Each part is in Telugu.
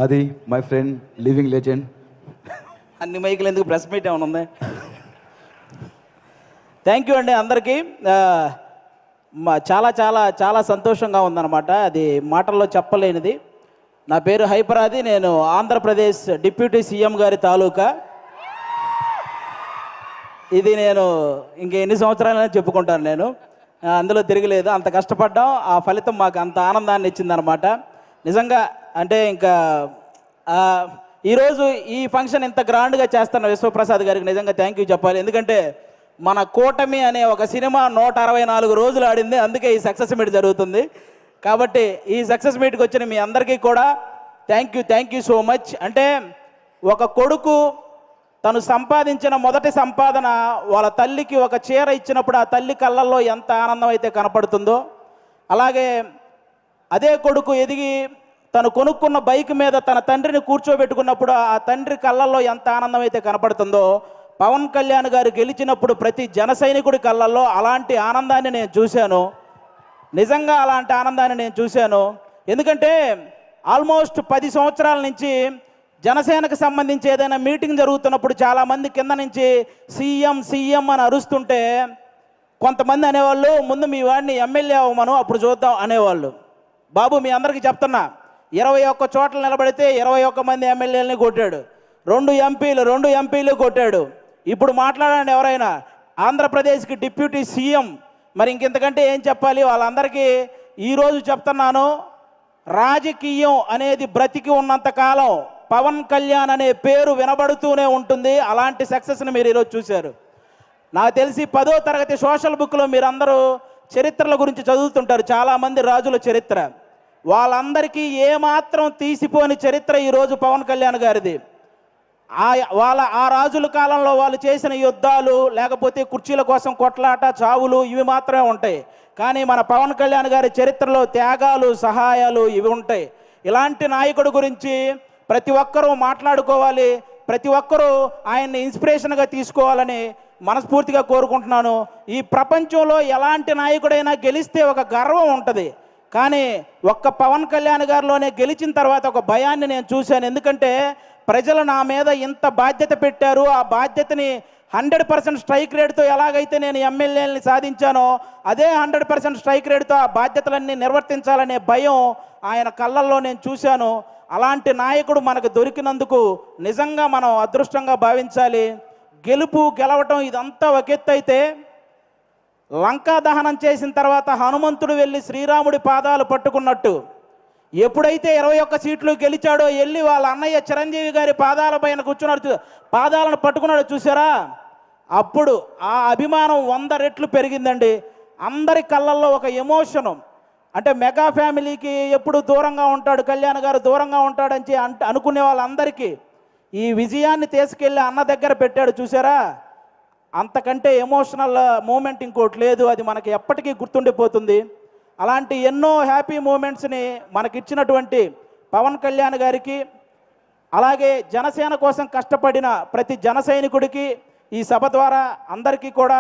అది మై ఫ్రెండ్ లివింగ్ లెజెండ్. అన్ని మైకులు ఎందుకు, ప్రెస్ మీట్ ఏమైనా ఉంది? థ్యాంక్ యూ అండి అందరికీ. చాలా చాలా చాలా సంతోషంగా ఉందన్నమాట, అది మాటల్లో చెప్పలేనిది. నా పేరు హైపరాది, నేను ఆంధ్రప్రదేశ్ డిప్యూటీ సీఎం గారి తాలూకా. ఇది నేను ఇంక ఎన్ని సంవత్సరాలైనా చెప్పుకుంటాను, నేను అందులో తిరగలేదు. అంత కష్టపడ్డాం, ఆ ఫలితం మాకు అంత ఆనందాన్ని ఇచ్చిందనమాట. నిజంగా అంటే ఇంకా ఈరోజు ఈ ఫంక్షన్ ఇంత గ్రాండ్గా చేస్తున్న విశ్వప్రసాద్ గారికి నిజంగా థ్యాంక్ యూ చెప్పాలి. ఎందుకంటే మన కూటమి అనే ఒక సినిమా 164 రోజులు ఆడింది, అందుకే ఈ సక్సెస్ మీట్ జరుగుతుంది. కాబట్టి ఈ సక్సెస్ మీట్కి వచ్చిన మీ అందరికీ కూడా థ్యాంక్ యూ సో మచ్. అంటే ఒక కొడుకు తను సంపాదించిన మొదటి సంపాదన వాళ్ళ తల్లికి ఒక చీర ఇచ్చినప్పుడు ఆ తల్లి కళ్ళల్లో ఎంత ఆనందం అయితే కనపడుతుందో, అలాగే అదే కొడుకు ఎదిగి తను కొనుక్కున్న బైక్ మీద తన తండ్రిని కూర్చోబెట్టుకున్నప్పుడు ఆ తండ్రి కళ్ళల్లో ఎంత ఆనందం అయితే కనపడుతుందో, పవన్ కళ్యాణ్ గారు గెలిచినప్పుడు ప్రతి జన సైనికుడి కళ్ళల్లో అలాంటి ఆనందాన్ని నేను చూశాను. నిజంగా అలాంటి ఆనందాన్ని నేను చూశాను. ఎందుకంటే ఆల్మోస్ట్ 10 సంవత్సరాల నుంచి జనసేనకు సంబంధించి ఏదైనా మీటింగ్ జరుగుతున్నప్పుడు చాలామంది కింద నుంచి సీఎం అని అరుస్తుంటే కొంతమంది అనేవాళ్ళు, ముందు మీ వాడిని ఎమ్మెల్యే అవ్వమను అప్పుడు చూద్దాం అనేవాళ్ళు. బాబు మీ అందరికీ చెప్తున్నా, 21 చోట్ల నిలబడితే 21 మంది ఎమ్మెల్యేలని కొట్టాడు, 2 ఎంపీలు కొట్టాడు. ఇప్పుడు మాట్లాడండి ఎవరైనా, ఆంధ్రప్రదేశ్కి డిప్యూటీ సీఎం, మరి ఇంకెంతకంటే ఏం చెప్పాలి? వాళ్ళందరికీ ఈరోజు చెప్తున్నాను, రాజకీయం అనేది బ్రతికి ఉన్నంతకాలం పవన్ కళ్యాణ్ అనే పేరు వినబడుతూనే ఉంటుంది. అలాంటి సక్సెస్ని మీరు ఈరోజు చూశారు. నాకు తెలిసి 10వ తరగతి సోషల్ బుక్లో మీరందరూ చరిత్రల గురించి చదువుతుంటారు, చాలామంది రాజుల చరిత్ర. వాళ్ళందరికీ ఏమాత్రం తీసిపోని చరిత్ర ఈరోజు పవన్ కళ్యాణ్ గారిది. ఆ రాజుల కాలంలో వాళ్ళు చేసిన యుద్ధాలు, లేకపోతే కుర్చీల కోసం కొట్లాట, చావులు ఇవి మాత్రమే ఉంటాయి. కానీ మన పవన్ కళ్యాణ్ గారి చరిత్రలో త్యాగాలు, సహాయాలు ఇవి ఉంటాయి. ఇలాంటి నాయకుడి గురించి ప్రతి ఒక్కరూ మాట్లాడుకోవాలి, ప్రతి ఒక్కరూ ఆయన్ని ఇన్స్పిరేషన్గా తీసుకోవాలని మనస్ఫూర్తిగా కోరుకుంటున్నాను. ఈ ప్రపంచంలో ఎలాంటి నాయకుడైనా గెలిస్తే ఒక గర్వం ఉంటుంది, కానీ ఒక్క పవన్ కళ్యాణ్ గారిలోనే గెలిచిన తర్వాత ఒక భయాన్ని నేను చూశాను. ఎందుకంటే ప్రజలు నా మీద ఇంత బాధ్యత పెట్టారు, ఆ బాధ్యతని 100% స్ట్రైక్ రేట్తో ఎలాగైతే నేను ఎమ్మెల్యేలని సాధించానో అదే 100% స్ట్రైక్ రేట్తో ఆ బాధ్యతలన్నీ నిర్వర్తించాలనే భయం ఆయన కళ్ళల్లో నేను చూశాను. అలాంటి నాయకుడు మనకు దొరికినందుకు నిజంగా మనం అదృష్టంగా భావించాలి. గెలవటం ఇదంతా ఒక ఎత్తు అయితే, లంకా దహనం చేసిన తర్వాత హనుమంతుడు వెళ్ళి శ్రీరాముడి పాదాలు పట్టుకున్నట్టు ఎప్పుడైతే 21 సీట్లు గెలిచాడో వెళ్ళి వాళ్ళ అన్నయ్య చిరంజీవి గారి పాదాల పైన కూర్చున్నాడు, పాదాలను పట్టుకున్నాడు చూసారా, అప్పుడు ఆ అభిమానం 100 రెట్లు పెరిగిందండి. అందరి కళ్ళల్లో ఒక ఎమోషను. అంటే మెగా ఫ్యామిలీకి ఎప్పుడు దూరంగా ఉంటాడు కళ్యాణ్ గారు, దూరంగా ఉంటాడని అనుకునే వాళ్ళందరికీ ఈ విజయాన్ని తీసుకెళ్ళి అన్న దగ్గర పెట్టాడు చూసారా, అంతకంటే ఎమోషనల్ మూమెంట్ ఇంకోటి లేదు. అది మనకి ఎప్పటికీ గుర్తుండిపోతుంది. అలాంటి ఎన్నో హ్యాపీ మూమెంట్స్ని మనకిచ్చినటువంటి పవన్ కళ్యాణ్ గారికి, అలాగే జనసేన కోసం కష్టపడిన ప్రతి జన సైనికుడికి ఈ సభ ద్వారా అందరికీ కూడా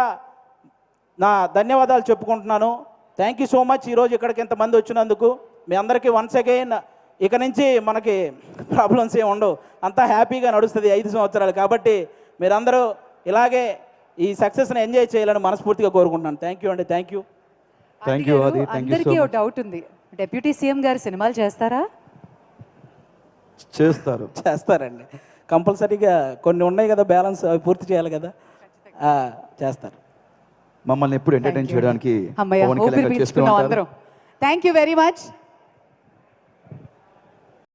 నా ధన్యవాదాలు చెప్పుకుంటున్నాను. Thank you so much. ఈరోజు ఇక్కడికి ఇంతమంది వచ్చినందుకు మీ అందరికీ వన్స్ అగైన్. ఇక నుంచి మనకి ప్రాబ్లమ్స్ ఏమి ఉండవు, అంతా హ్యాపీగా నడుస్తుంది 5 సంవత్సరాలు. కాబట్టి మీరందరూ ఇలాగే ఈ సక్సెస్ని ఎంజాయ్ చేయాలని మనస్ఫూర్తిగా కోరుకుంటున్నాను. థ్యాంక్ యూ అండి, థ్యాంక్ యూ. అందరికీ ఒక డౌట్ ఉంది, డిప్యూటీ సీఎం గారు సినిమాలు చేస్తారా? చేస్తారండి, కంపల్సరీగా. కొన్ని ఉన్నాయి కదా బ్యాలెన్స్, అవి పూర్తి చేయాలి కదా, చేస్తారు. మమ్మల్ని ఎప్పుడు ఎంటర్టైన్ చేయడానికి థ్యాంక్ యూ వెరీ మచ్.